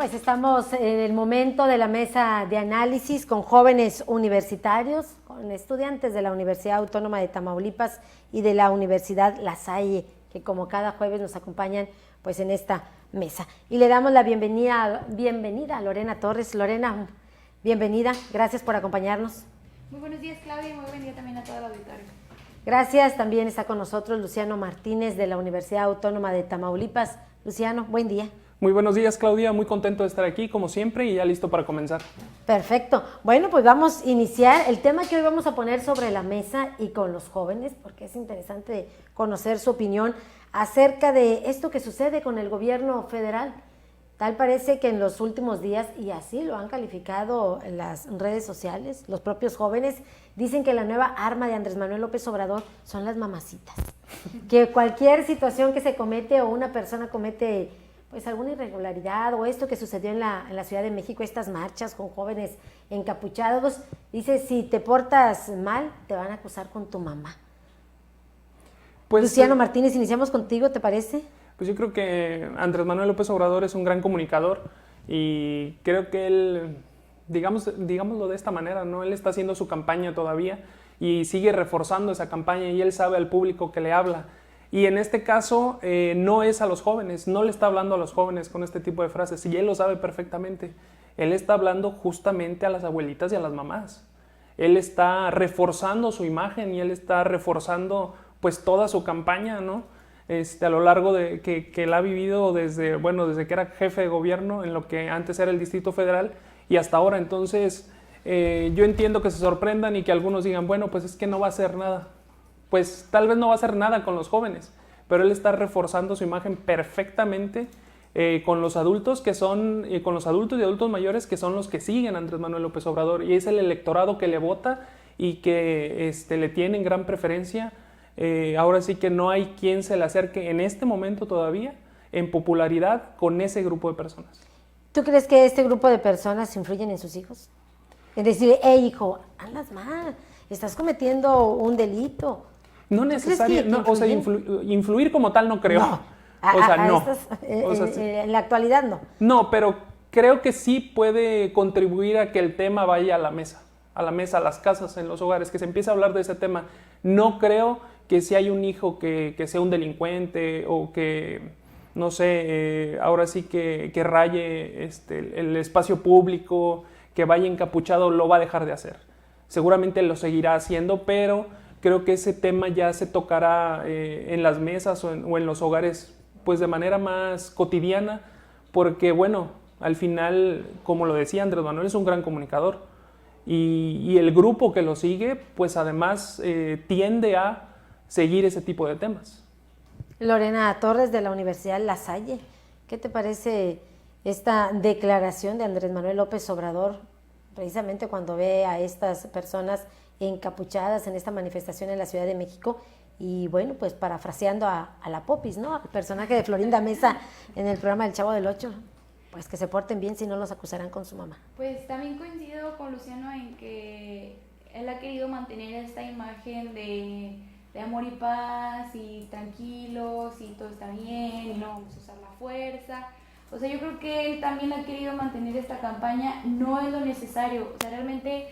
pues estamos en el momento de la mesa de análisis con jóvenes universitarios, con estudiantes de la Universidad Autónoma de Tamaulipas y de la Universidad La Salle, que como cada jueves nos acompañan pues en esta mesa. Y le damos la bienvenida a Lorena Torres. Lorena, bienvenida, gracias por acompañarnos. Muy buenos días, Claudia, y muy buen día también a todo el auditorio. Gracias, también está con nosotros Luciano Martínez de la Universidad Autónoma de Tamaulipas. Luciano, buen día. Muy buenos días, Claudia, muy contento de estar aquí como siempre y ya listo para comenzar. Perfecto, bueno, pues vamos a iniciar el tema que hoy vamos a poner sobre la mesa y con los jóvenes, porque es interesante conocer su opinión acerca de esto que sucede con el gobierno federal. Tal parece que en los últimos días, y así lo han calificado en las redes sociales, los propios jóvenes dicen que la nueva arma de Andrés Manuel López Obrador son las mamacitas. Que cualquier situación que se comete o una persona comete pues alguna irregularidad o esto que sucedió en la Ciudad de México, estas marchas con jóvenes encapuchados, dice, si te portas mal, te van a acusar con tu mamá. Pues, Luciano Martínez, iniciamos contigo, ¿te parece? Pues yo creo que Andrés Manuel López Obrador es un gran comunicador y creo que él, digámoslo de esta manera, ¿no? Él está haciendo su campaña todavía y sigue reforzando esa campaña y él sabe al público que le habla. Y en este caso no es a los jóvenes, no le está hablando a los jóvenes con este tipo de frases y él lo sabe perfectamente. Él está hablando justamente a las abuelitas y a las mamás. Él está reforzando su imagen y él está reforzando pues toda su campaña, ¿no? A lo largo de que él ha vivido desde que era jefe de gobierno en lo que antes era el Distrito Federal y hasta ahora. Entonces yo entiendo que se sorprendan y que algunos digan, bueno, pues es que no va a hacer nada. Pues tal vez no va a hacer nada con los jóvenes, pero él está reforzando su imagen perfectamente con los adultos con los adultos y adultos mayores que son los que siguen a Andrés Manuel López Obrador y es el electorado que le vota y que le tienen gran preferencia. Ahora sí que no hay quien se le acerque en este momento todavía en popularidad con ese grupo de personas. ¿Tú crees que este grupo de personas influyen en sus hijos? Es decir, hijo, andas mal, estás cometiendo un delito. No necesariamente, o sea, influir como tal no creo. No. O sea, no. En la actualidad no. No, pero creo que sí puede contribuir a que el tema vaya a la mesa, a las casas, en los hogares, que se empiece a hablar de ese tema. No creo que si hay un hijo que sea un delincuente o que, no sé, ahora sí que raye el espacio público, que vaya encapuchado, lo va a dejar de hacer. Seguramente lo seguirá haciendo, pero creo que ese tema ya se tocará en las mesas o en los hogares pues de manera más cotidiana, porque bueno, al final, como lo decía Andrés Manuel, es un gran comunicador y el grupo que lo sigue pues además tiende a seguir ese tipo de temas. Lorena Torres de la Universidad La Salle, ¿qué te parece esta declaración de Andrés Manuel López Obrador precisamente cuando ve a estas personas encapuchadas en esta manifestación en la Ciudad de México? Y bueno, pues parafraseando a la Popis, ¿no? Al personaje de Florinda Mesa en el programa del Chavo del Ocho, pues que se porten bien, si no los acusarán con su mamá. Pues también coincido con Luciano en que él ha querido mantener esta imagen de amor y paz y tranquilos y todo está bien y no vamos a usar la fuerza. O sea, yo creo que él también ha querido mantener esta campaña, no es lo necesario. O sea, realmente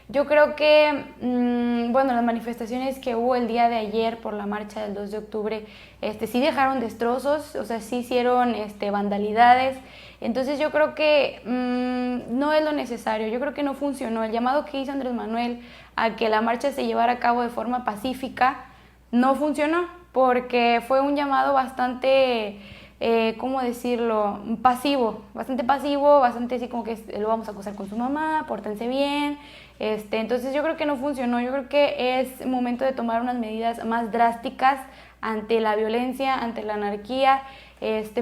yo creo que, las manifestaciones que hubo el día de ayer por la marcha del 2 de octubre, sí dejaron destrozos, o sea, sí hicieron vandalidades. Entonces yo creo que no es lo necesario, yo creo que no funcionó. El llamado que hizo Andrés Manuel a que la marcha se llevara a cabo de forma pacífica no funcionó, porque fue un llamado bastante, ¿cómo decirlo? Bastante así como que lo vamos a acusar con su mamá, pórtense bien. Entonces yo creo que no funcionó, yo creo que es momento de tomar unas medidas más drásticas ante la violencia, ante la anarquía,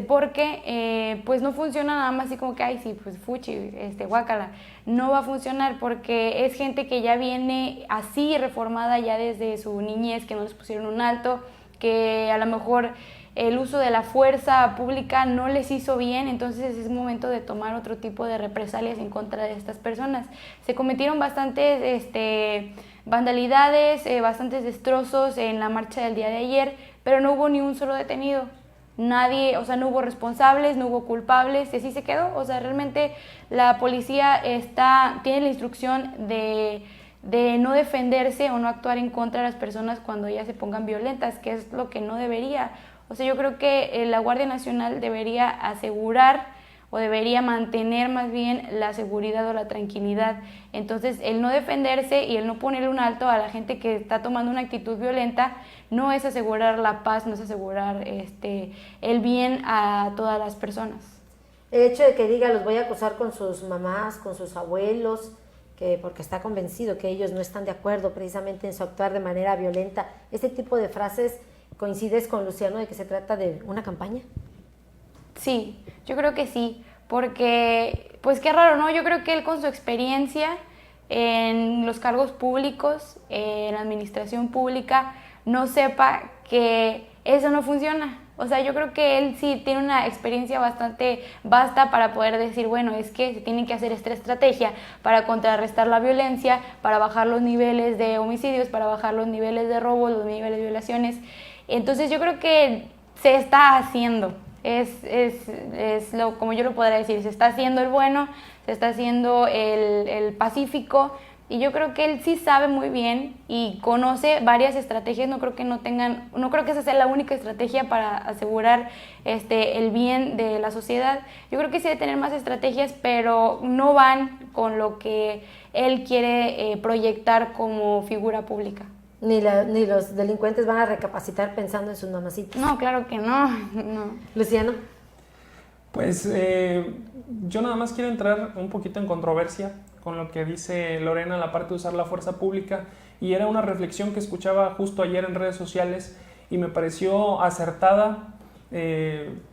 porque pues no funciona nada más así como que, ay sí, pues fuchi, guácala. No va a funcionar porque es gente que ya viene así reformada ya desde su niñez, que no les pusieron un alto, que a lo mejor el uso de la fuerza pública no les hizo bien, entonces es momento de tomar otro tipo de represalias en contra de estas personas. Se cometieron bastantes vandalidades, bastantes destrozos en la marcha del día de ayer, pero no hubo ni un solo detenido. nadie, o sea, no hubo responsables, no hubo culpables, y así se quedó. O sea, realmente la policía tiene la instrucción de no defenderse o no actuar en contra de las personas cuando ellas se pongan violentas, que es lo que no debería. O sea, yo creo que la Guardia Nacional debería asegurar o debería mantener más bien la seguridad o la tranquilidad. Entonces, el no defenderse y el no ponerle un alto a la gente que está tomando una actitud violenta no es asegurar la paz, no es asegurar el bien a todas las personas. El hecho de que diga los voy a acusar con sus mamás, con sus abuelos, porque está convencido que ellos no están de acuerdo precisamente en su actuar de manera violenta, ¿este tipo de frases coincides con Luciano de que se trata de una campaña? Sí, yo creo que sí, porque pues qué raro, ¿no? Yo creo que él con su experiencia en los cargos públicos, en la administración pública, no sepa que eso no funciona. O sea, yo creo que él sí tiene una experiencia bastante vasta para poder decir, bueno, es que se tiene que hacer esta estrategia para contrarrestar la violencia, para bajar los niveles de homicidios, para bajar los niveles de robos, los niveles de violaciones. Entonces yo creo que se está haciendo. Como yo lo podría decir, se está haciendo el bueno, se está haciendo el pacífico, y yo creo que él sí sabe muy bien y conoce varias estrategias. No creo que esa sea la única estrategia para asegurar el bien de la sociedad. Yo creo que sí debe tener más estrategias, pero no van con lo que él quiere proyectar como figura pública. Ni los delincuentes van a recapacitar pensando en sus mamacitas. No, claro que no. Luciano. Pues yo nada más quiero entrar un poquito en controversia con lo que dice Lorena, la parte de usar la fuerza pública, y era una reflexión que escuchaba justo ayer en redes sociales y me pareció acertada,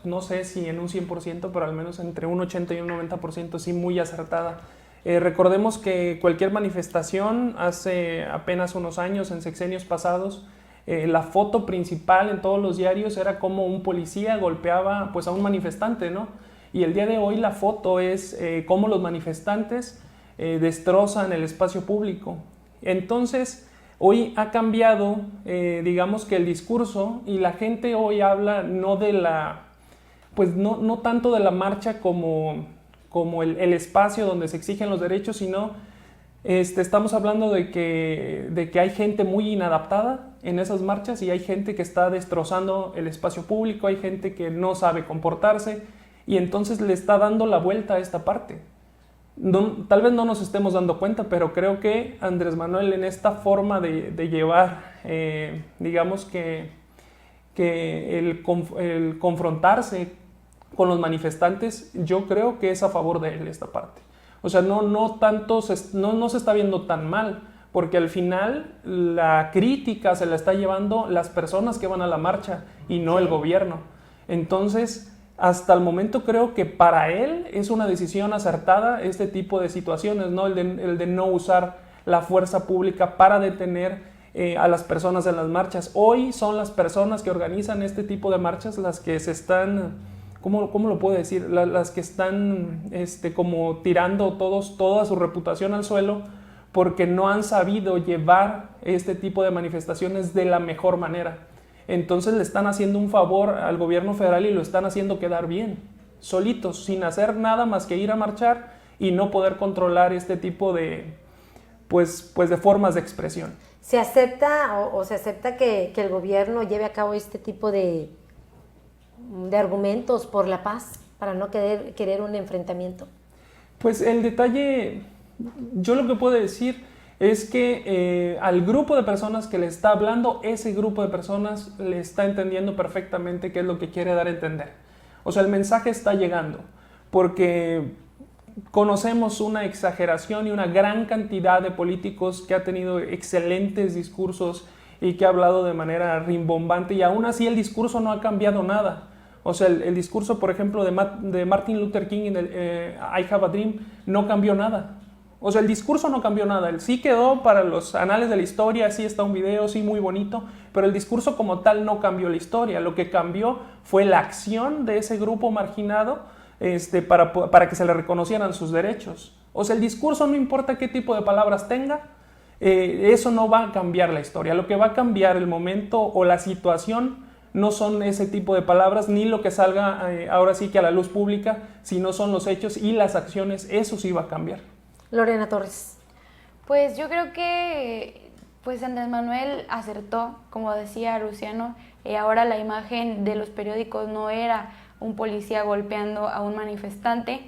no sé si en un 100%, pero al menos entre un 80 y un 90% sí muy acertada. Recordemos que cualquier manifestación hace apenas unos años, en sexenios pasados, la foto principal en todos los diarios era como un policía golpeaba pues a un manifestante, ¿no? Y el día de hoy la foto es cómo los manifestantes destrozan el espacio público. Entonces, hoy ha cambiado, digamos que el discurso, y la gente hoy habla no de no tanto de la marcha como el espacio donde se exigen los derechos, sino estamos hablando de que hay gente muy inadaptada en esas marchas y hay gente que está destrozando el espacio público, hay gente que no sabe comportarse y entonces le está dando la vuelta a esta parte. Tal vez no nos estemos dando cuenta, pero creo que Andrés Manuel en esta forma de llevar, digamos que el confrontarse con los manifestantes, yo creo que es a favor de él esta parte. O sea, no se está viendo tan mal, porque al final la crítica se la está llevando las personas que van a la marcha y no el gobierno. Entonces, hasta el momento creo que para él es una decisión acertada este tipo de situaciones, ¿no? El de no usar la fuerza pública para detener a las personas en las marchas. Hoy son las personas que organizan este tipo de marchas las que se están, ¿cómo lo puedo decir? Las que están como tirando toda su reputación al suelo porque no han sabido llevar este tipo de manifestaciones de la mejor manera. Entonces le están haciendo un favor al gobierno federal y lo están haciendo quedar bien, solitos, sin hacer nada más que ir a marchar y no poder controlar este tipo de, pues de formas de expresión. ¿Se acepta o se acepta que el gobierno lleve a cabo este tipo de argumentos por la paz para no querer un enfrentamiento? Pues el detalle, yo lo que puedo decir es que al grupo de personas que le está hablando, ese grupo de personas le está entendiendo perfectamente qué es lo que quiere dar a entender. O sea, el mensaje está llegando, porque conocemos una exageración y una gran cantidad de políticos que ha tenido excelentes discursos y que ha hablado de manera rimbombante, y aún así el discurso no ha cambiado nada. O sea, el discurso, por ejemplo, de Martin Luther King en el I Have a Dream no cambió nada. O sea, el discurso no cambió nada. Él sí quedó para los anales de la historia, sí está un video, sí muy bonito, pero el discurso como tal no cambió la historia. Lo que cambió fue la acción de ese grupo marginado para que se le reconocieran sus derechos. O sea, el discurso no importa qué tipo de palabras tenga, eso no va a cambiar la historia. Lo que va a cambiar el momento o la situación no son ese tipo de palabras, ni lo que salga ahora sí que a la luz pública, sino son los hechos y las acciones, eso sí va a cambiar. Lorena Torres. Pues yo creo que pues Andrés Manuel acertó, como decía Luciano, ahora la imagen de los periódicos no era un policía golpeando a un manifestante.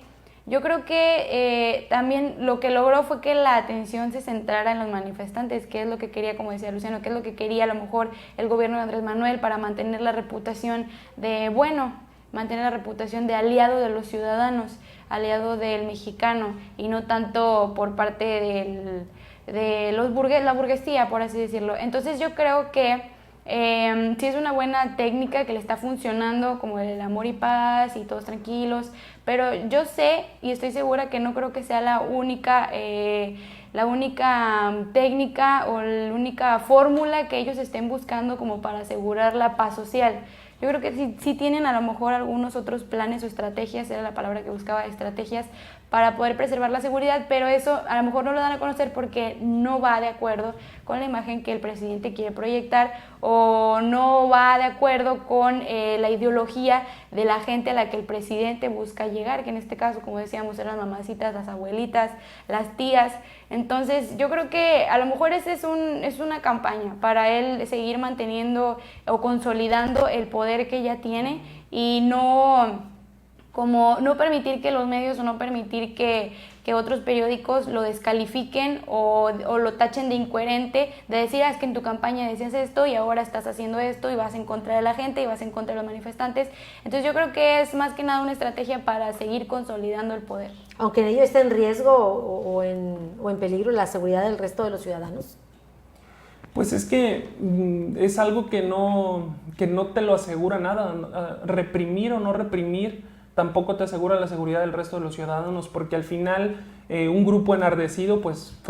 Yo creo que también lo que logró fue que la atención se centrara en los manifestantes, que es lo que quería, como decía Luciano, que es lo que quería a lo mejor el gobierno de Andrés Manuel para mantener la reputación de, mantener la reputación de aliado de los ciudadanos, aliado del mexicano, y no tanto por parte de la burguesía, por así decirlo. Entonces yo creo que sí es una buena técnica que le está funcionando, como el amor y paz y todos tranquilos, pero yo sé y estoy segura que no creo que sea la única técnica o la única fórmula que ellos estén buscando como para asegurar la paz social. Yo creo que sí tienen a lo mejor algunos otros planes o estrategias, era la palabra que buscaba, estrategias, para poder preservar la seguridad, pero eso a lo mejor no lo dan a conocer porque no va de acuerdo con la imagen que el presidente quiere proyectar o no va de acuerdo con la ideología de la gente a la que el presidente busca llegar, que en este caso, como decíamos, eran las mamacitas, las abuelitas, las tías. Entonces yo creo que a lo mejor ese es una campaña para él seguir manteniendo o consolidando el poder que ya tiene y no permitir que los medios o no permitir que otros periódicos lo descalifiquen o lo tachen de incoherente, de decir, es que en tu campaña decías esto y ahora estás haciendo esto y vas en contra de la gente y vas en contra de los manifestantes. Entonces yo creo que es más que nada una estrategia para seguir consolidando el poder. Aunque en ello esté en riesgo o en peligro la seguridad del resto de los ciudadanos. Pues es que es algo que no te lo asegura nada. Reprimir o no reprimir tampoco te asegura la seguridad del resto de los ciudadanos, porque al final un grupo enardecido, pues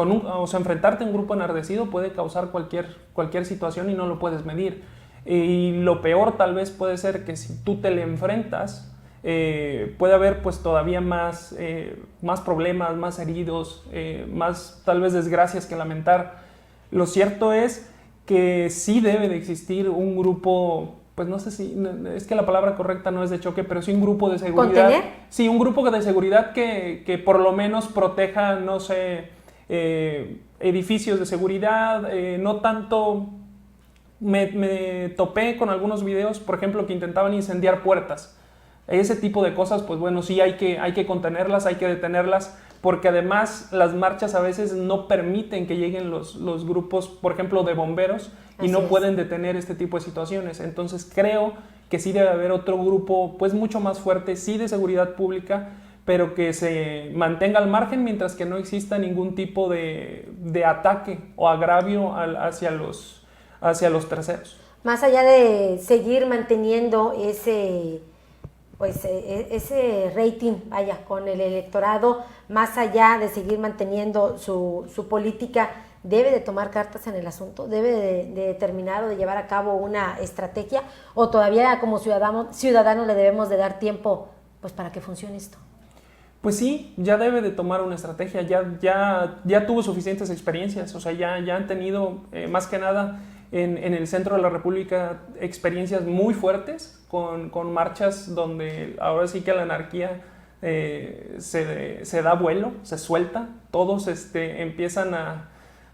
enfrentarte a un grupo enardecido puede causar cualquier situación y no lo puedes medir. Y lo peor tal vez puede ser que si tú te le enfrentas, puede haber pues todavía más problemas, más heridos, más tal vez desgracias que lamentar. Lo cierto es que sí debe de existir un grupo, pues no sé si, es que la palabra correcta no es de choque, pero sí un grupo de seguridad. ¿Contener? Sí, un grupo de seguridad que por lo menos proteja, no sé, edificios de seguridad, no tanto. Me topé con algunos videos, por ejemplo, que intentaban incendiar puertas. Ese tipo de cosas, pues bueno, sí hay que contenerlas, hay que detenerlas, porque además las marchas a veces no permiten que lleguen los grupos, por ejemplo, de bomberos, y no pueden detener este tipo de situaciones. Entonces creo que sí debe haber otro grupo, pues mucho más fuerte, sí de seguridad pública, pero que se mantenga al margen mientras que no exista ningún tipo de ataque o agravio hacia los terceros. Más allá de seguir manteniendo ese rating, con el electorado, más allá de seguir manteniendo su política, debe de tomar cartas en el asunto, debe de determinar o de llevar a cabo una estrategia, o todavía como ciudadanos le debemos de dar tiempo pues para que funcione esto. Pues sí, ya debe de tomar una estrategia, ya tuvo suficientes experiencias, o sea, ya han tenido más que nada en el centro de la República experiencias muy fuertes con marchas donde ahora sí que la anarquía se da vuelo, se suelta, todos empiezan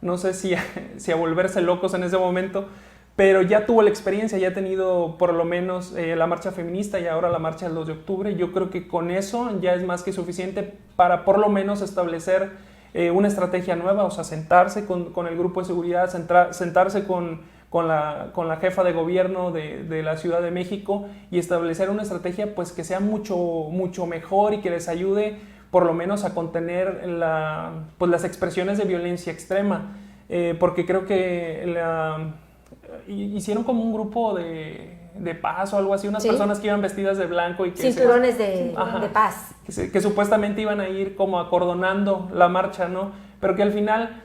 no sé si a volverse locos en ese momento, pero ya tuvo la experiencia, ya ha tenido por lo menos la marcha feminista y ahora la marcha del 2 de octubre. Yo creo que con eso ya es más que suficiente para por lo menos establecer una estrategia nueva, o sea, sentarse con el grupo de seguridad, sentarse con la jefa de gobierno de la Ciudad de México y establecer una estrategia pues que sea mucho mejor y que les ayude por lo menos a contener las expresiones de violencia extrema, porque creo que hicieron como un grupo de paz o algo así, unas personas que iban vestidas de blanco y que cinturones de paz, que supuestamente iban a ir como acordonando la marcha, ¿no? Pero que al final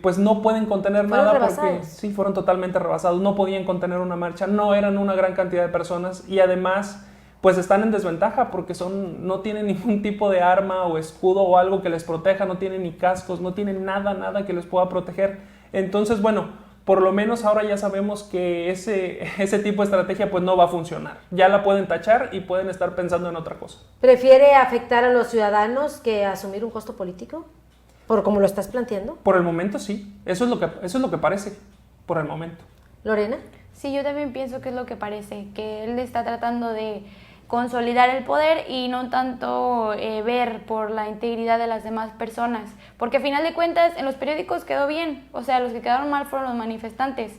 pues no pueden contener nada rebasados. Porque sí, fueron totalmente rebasados, no podían contener una marcha, no eran una gran cantidad de personas y además pues están en desventaja porque no tienen ningún tipo de arma o escudo o algo que les proteja, no tienen ni cascos, no tienen nada que les pueda proteger. Entonces, bueno, por lo menos ahora ya sabemos que ese tipo de estrategia pues no va a funcionar. Ya la pueden tachar y pueden estar pensando en otra cosa. ¿Prefiere afectar a los ciudadanos que asumir un costo político? ¿Por como lo estás planteando? Por el momento sí, eso es lo que parece, por el momento. ¿Lorena? Sí, yo también pienso que es lo que parece, que él está tratando de consolidar el poder y no tanto ver por la integridad de las demás personas, porque a final de cuentas en los periódicos quedó bien, o sea, los que quedaron mal fueron los manifestantes,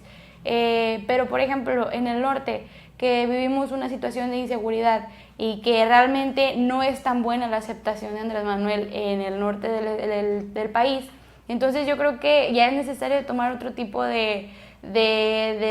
pero por ejemplo en el norte, que vivimos una situación de inseguridad y que realmente no es tan buena la aceptación de Andrés Manuel en el norte del país, entonces yo creo que ya es necesario tomar otro tipo de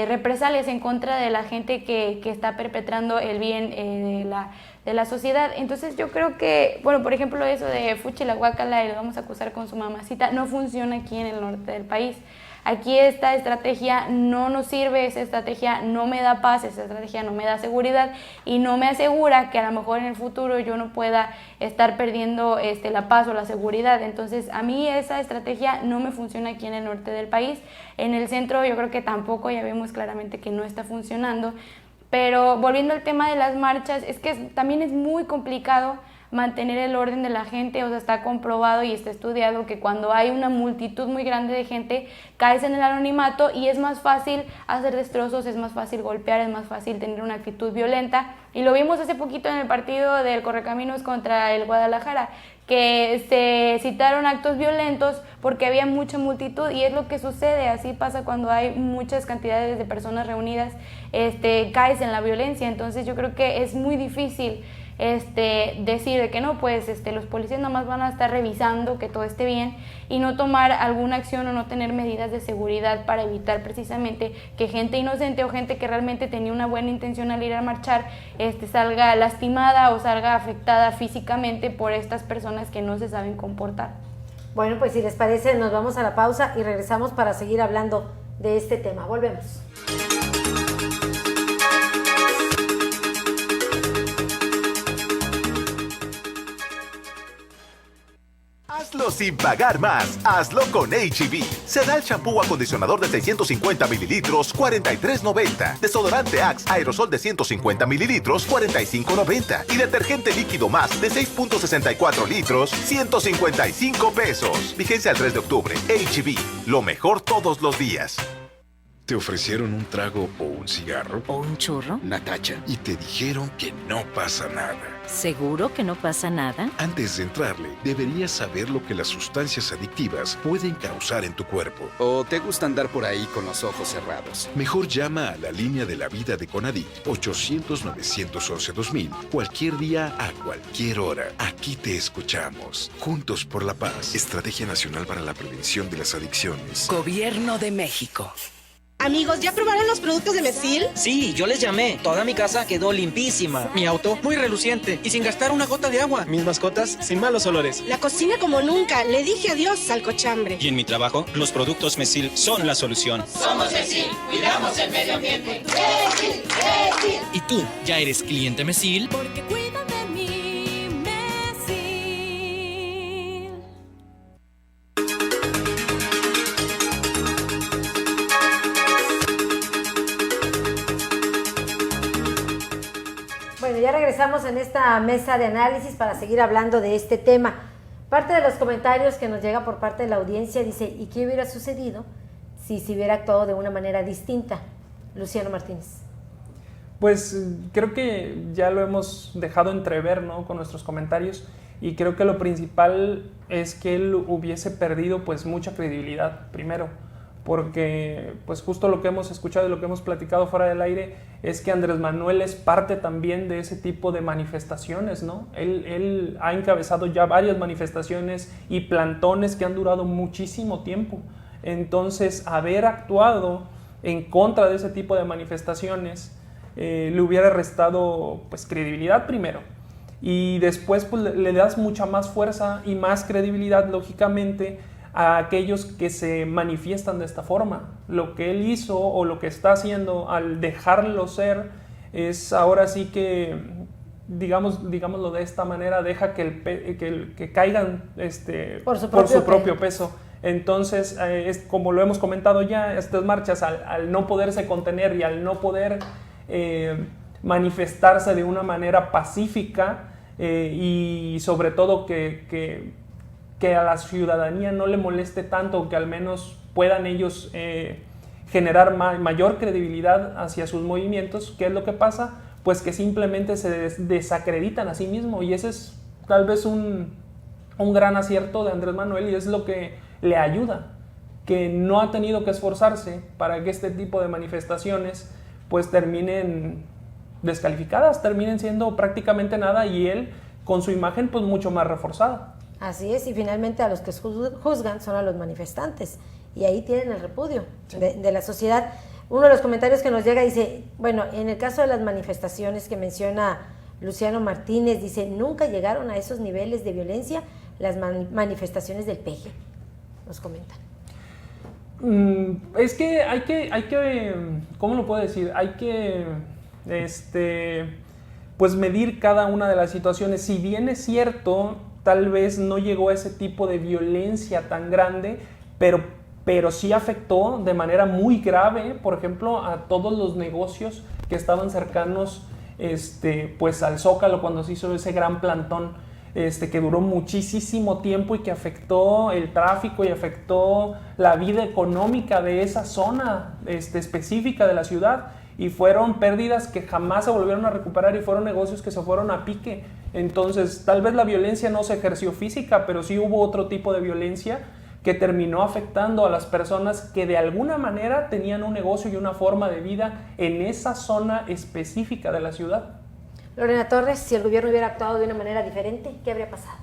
represalias en contra de la gente que está perpetrando el bien de la sociedad. Entonces yo creo que, bueno, por ejemplo eso de fuchi la guácala y le vamos a acusar con su mamacita, no funciona aquí en el norte del país. Aquí esta estrategia no nos sirve, esa estrategia no me da paz, esa estrategia no me da seguridad y no me asegura que a lo mejor en el futuro yo no pueda estar perdiendo la paz o la seguridad. Entonces a mí esa estrategia no me funciona aquí en el norte del país. En el centro yo creo que tampoco, ya vemos claramente que no está funcionando. Pero volviendo al tema de las marchas, es que también es muy complicado mantener el orden de la gente, o sea, está comprobado y está estudiado que cuando hay una multitud muy grande de gente, caes en el anonimato y es más fácil hacer destrozos, es más fácil golpear, es más fácil tener una actitud violenta, y lo vimos hace poquito en el partido del Correcaminos contra el Guadalajara, que se citaron actos violentos porque había mucha multitud, y es lo que sucede, así pasa cuando hay muchas cantidades de personas reunidas, caes en la violencia. Entonces yo creo que es muy difícil decir de que no, pues los policías nomás van a estar revisando que todo esté bien y no tomar alguna acción o no tener medidas de seguridad para evitar precisamente que gente inocente o gente que realmente tenía una buena intención al ir a marchar salga lastimada o salga afectada físicamente por estas personas que no se saben comportar. Bueno, pues si les parece nos vamos a la pausa y regresamos para seguir hablando de este tema. Volvemos. Hazlo sin pagar más. Hazlo con H-E-B. Sedal shampoo acondicionador de 650 mililitros, $43.90. Desodorante Axe aerosol de 150 mililitros, $45.90. Y detergente líquido más de 6.64 litros, $155. Vigencia al 3 de octubre. H-E-B. Lo mejor todos los días. ¿Te ofrecieron un trago o un cigarro? ¿O un churro? Natacha. Y te dijeron que no pasa nada. ¿Seguro que no pasa nada? Antes de entrarle, deberías saber lo que las sustancias adictivas pueden causar en tu cuerpo. ¿O te gusta andar por ahí con los ojos cerrados? Mejor llama a la línea de la vida de Conadic, 800-911-2000, cualquier día, a cualquier hora. Aquí te escuchamos. Juntos por la paz. Estrategia Nacional para la Prevención de las Adicciones. Gobierno de México. Amigos, ¿ya probaron los productos de Mesil? Sí, yo les llamé. Toda mi casa quedó limpísima. Mi auto muy reluciente y sin gastar una gota de agua. Mis mascotas sin malos olores. La cocina como nunca. Le dije adiós al cochambre. Y en mi trabajo, los productos Mesil son la solución. Somos Mesil, cuidamos el medio ambiente. Mesil, Mesil. ¿Y tú, ya eres cliente Mesil? Porque cuidan de mí, Mesil. Bueno, ya regresamos en esta mesa de análisis para seguir hablando de este tema. Parte de los comentarios que nos llega por parte de la audiencia dice, ¿y qué hubiera sucedido si se hubiera actuado de una manera distinta? Luciano Martínez. Pues creo que ya lo hemos dejado entrever, ¿no?, con nuestros comentarios, y creo que lo principal es que él hubiese perdido pues mucha credibilidad primero, porque pues justo lo que hemos escuchado y lo que hemos platicado fuera del aire es que Andrés Manuel es parte también de ese tipo de manifestaciones, ¿no? Él ha encabezado ya varias manifestaciones y plantones que han durado muchísimo tiempo. Entonces, haber actuado en contra de ese tipo de manifestaciones le hubiera restado pues credibilidad primero, y después pues le das mucha más fuerza y más credibilidad, lógicamente, a aquellos que se manifiestan de esta forma. Lo que él hizo o lo que está haciendo al dejarlo ser es ahora sí que, digámoslo de esta manera, deja que caigan por su propio peso. Entonces, como lo hemos comentado ya, estas marchas al no poderse contener y al no poder manifestarse de una manera pacífica y sobre todo que a la ciudadanía no le moleste tanto, que al menos puedan ellos generar mayor credibilidad hacia sus movimientos. ¿Qué es lo que pasa? Pues que simplemente se desacreditan a sí mismos, y ese es tal vez un gran acierto de Andrés Manuel, y es lo que le ayuda, que no ha tenido que esforzarse para que este tipo de manifestaciones pues terminen descalificadas, terminen siendo prácticamente nada, y él con su imagen pues mucho más reforzada. Así es, y finalmente a los que juzgan son a los manifestantes, y ahí tienen el repudio de la sociedad. Uno de los comentarios que nos llega dice, bueno, en el caso de las manifestaciones que menciona Luciano Martínez, dice, nunca llegaron a esos niveles de violencia las manifestaciones del PG. Nos comentan. Es que hay que, ¿cómo lo puedo decir? Hay que, pues medir cada una de las situaciones. Si bien es cierto, tal vez no llegó a ese tipo de violencia tan grande, pero sí afectó de manera muy grave, por ejemplo, a todos los negocios que estaban cercanos pues al Zócalo, cuando se hizo ese gran plantón que duró muchísimo tiempo y que afectó el tráfico y afectó la vida económica de esa zona específica de la ciudad, y fueron pérdidas que jamás se volvieron a recuperar, y fueron negocios que se fueron a pique. Entonces, tal vez la violencia no se ejerció física, pero sí hubo otro tipo de violencia que terminó afectando a las personas que de alguna manera tenían un negocio y una forma de vida en esa zona específica de la ciudad. Lorena Torres, si el gobierno hubiera actuado de una manera diferente, ¿qué habría pasado?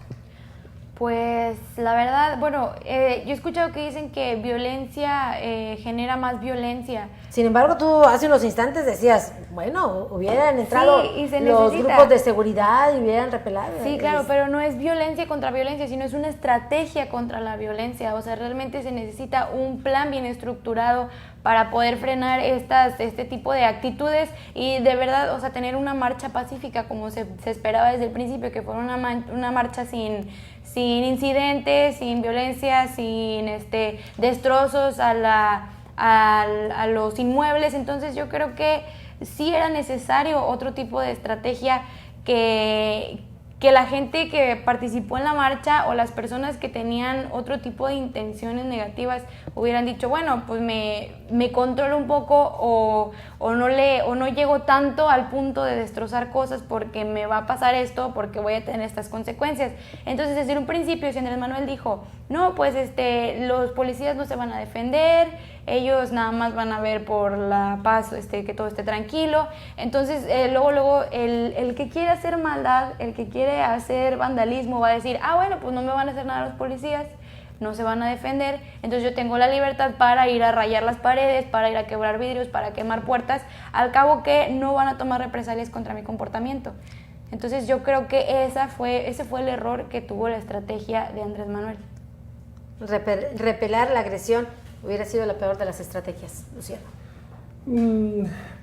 Pues la verdad, bueno, yo he escuchado que dicen que violencia genera más violencia. Sin embargo, tú hace unos instantes decías, bueno, hubieran entrado los grupos de seguridad y hubieran repelado. Sí, claro, pero no es violencia contra violencia, sino es una estrategia contra la violencia. O sea, realmente se necesita un plan bien estructurado para poder frenar este tipo de actitudes y de verdad, o sea, tener una marcha pacífica como se esperaba desde el principio, que fuera una marcha sin incidentes, sin violencia, sin destrozos a los inmuebles. Entonces yo creo que sí era necesario otro tipo de estrategia, que la gente que participó en la marcha o las personas que tenían otro tipo de intenciones negativas hubieran dicho, bueno, pues me controlo un poco o no llego tanto al punto de destrozar cosas porque me va a pasar esto, porque voy a tener estas consecuencias. Entonces, desde un principio, si Andrés Manuel dijo, no, pues los policías no se van a defender, ellos nada más van a ver por la paz, que todo esté tranquilo. Entonces, luego el que quiere hacer maldad, el que quiere hacer vandalismo va a decir, bueno, pues no me van a hacer nada los policías, no se van a defender, entonces yo tengo la libertad para ir a rayar las paredes, para ir a quebrar vidrios, para quemar puertas, al cabo que no van a tomar represalias contra mi comportamiento. Entonces yo creo que ese fue el error que tuvo la estrategia de Andrés Manuel. Repelar la agresión hubiera sido la peor de las estrategias, Luciano.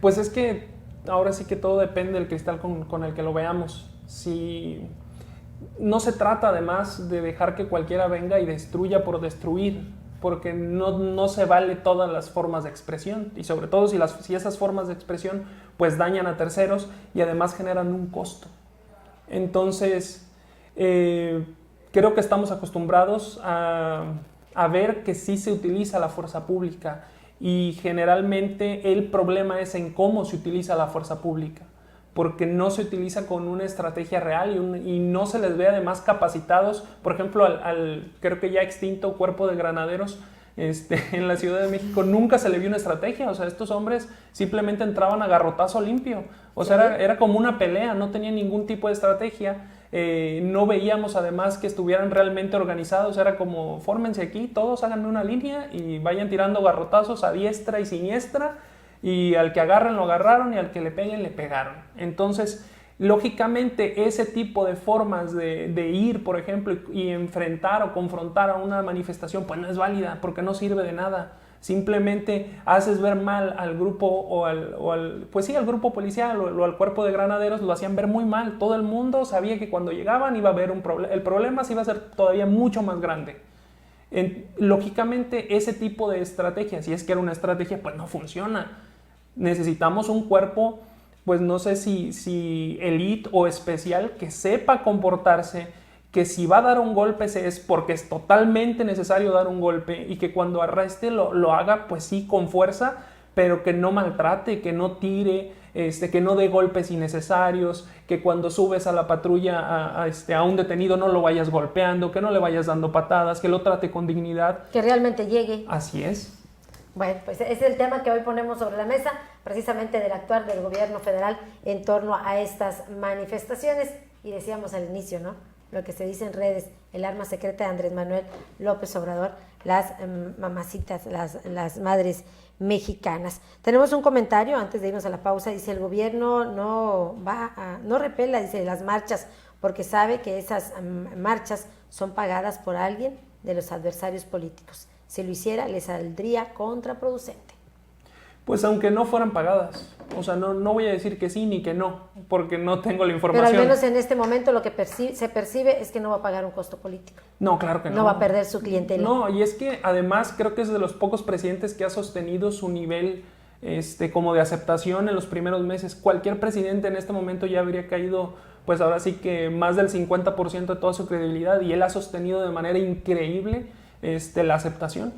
Pues es que ahora sí que todo depende del cristal con el que lo veamos. Si no se trata además de dejar que cualquiera venga y destruya por destruir, porque no se vale todas las formas de expresión, y sobre todo si esas formas de expresión pues dañan a terceros y además generan un costo. Entonces creo que estamos acostumbrados a ver que sí se utiliza la fuerza pública, y generalmente el problema es en cómo se utiliza la fuerza pública, porque no se utiliza con una estrategia real y no se les ve además capacitados. Por ejemplo, al creo que ya extinto Cuerpo de Granaderos en la Ciudad de México nunca se le vio una estrategia. O sea, estos hombres simplemente entraban a garrotazo limpio. O sea, era como una pelea, no tenían ningún tipo de estrategia. No veíamos además que estuvieran realmente organizados. Era como, fórmense aquí, todos háganme una línea y vayan tirando garrotazos a diestra y siniestra, y al que agarren lo agarraron y al que le peguen le pegaron. Entonces, lógicamente, ese tipo de formas de ir, por ejemplo, y enfrentar o confrontar a una manifestación, pues no es válida, porque no sirve de nada. Simplemente haces ver mal al grupo al grupo policial o al Cuerpo de Granaderos, lo hacían ver muy mal. Todo el mundo sabía que cuando llegaban iba a haber el problema se iba a ser todavía mucho más grande. Lógicamente ese tipo de estrategia, si es que era una estrategia, pues no funciona. Necesitamos un cuerpo, pues no sé si elite o especial, que sepa comportarse, que si va a dar un golpe es porque es totalmente necesario dar un golpe, y que cuando arreste lo haga pues sí con fuerza, pero que no maltrate, que no tire, que no dé golpes innecesarios, que cuando subes a la patrulla a un detenido no lo vayas golpeando, que no le vayas dando patadas, que lo trate con dignidad. Que realmente llegue. Así es. Bueno, pues ese es el tema que hoy ponemos sobre la mesa, precisamente del actuar del gobierno federal en torno a estas manifestaciones. Y decíamos al inicio, ¿no? Lo que se dice en redes, el arma secreta de Andrés Manuel López Obrador, las mamacitas, las madres mexicanas. Tenemos un comentario antes de irnos a la pausa. Dice: el gobierno no repela, dice, las marchas, porque sabe que esas marchas son pagadas por alguien de los adversarios políticos. Si lo hiciera, le saldría contraproducente. Pues aunque no fueran pagadas, o sea, no voy a decir que sí ni que no, porque no tengo la información. Pero al menos en este momento lo que se percibe es que no va a pagar un costo político. No, claro que no. No va a perder su clientela. No, y es que además creo que es de los pocos presidentes que ha sostenido su nivel como de aceptación en los primeros meses. Cualquier presidente en este momento ya habría caído, pues ahora sí que más del 50% de toda su credibilidad, y él ha sostenido de manera increíble la aceptación.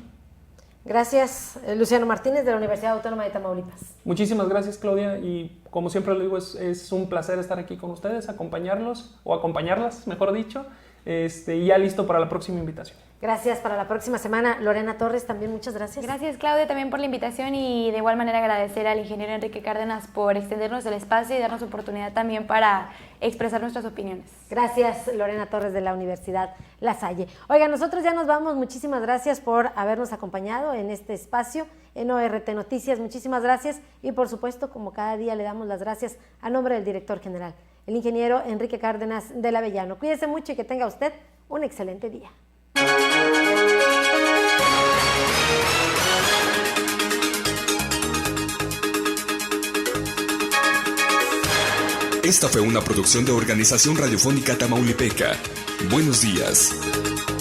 Gracias, Luciano Martínez, de la Universidad Autónoma de Tamaulipas. Muchísimas gracias, Claudia, y como siempre lo digo, es un placer estar aquí con ustedes, acompañarlos, o acompañarlas, mejor dicho, y ya listo para la próxima invitación. Gracias, para la próxima semana. Lorena Torres, también muchas gracias. Gracias, Claudia, también por la invitación, y de igual manera agradecer al ingeniero Enrique Cárdenas por extendernos el espacio y darnos oportunidad también para expresar nuestras opiniones. Gracias, Lorena Torres, de la Universidad La Salle. Oiga, nosotros ya nos vamos. Muchísimas gracias por habernos acompañado en este espacio en ORT Noticias. Muchísimas gracias, y por supuesto, como cada día, le damos las gracias a nombre del director general, el ingeniero Enrique Cárdenas del Avellano. Cuídese mucho y que tenga usted un excelente día. Esta fue una producción de Organización Radiofónica Tamaulipeca. Buenos días.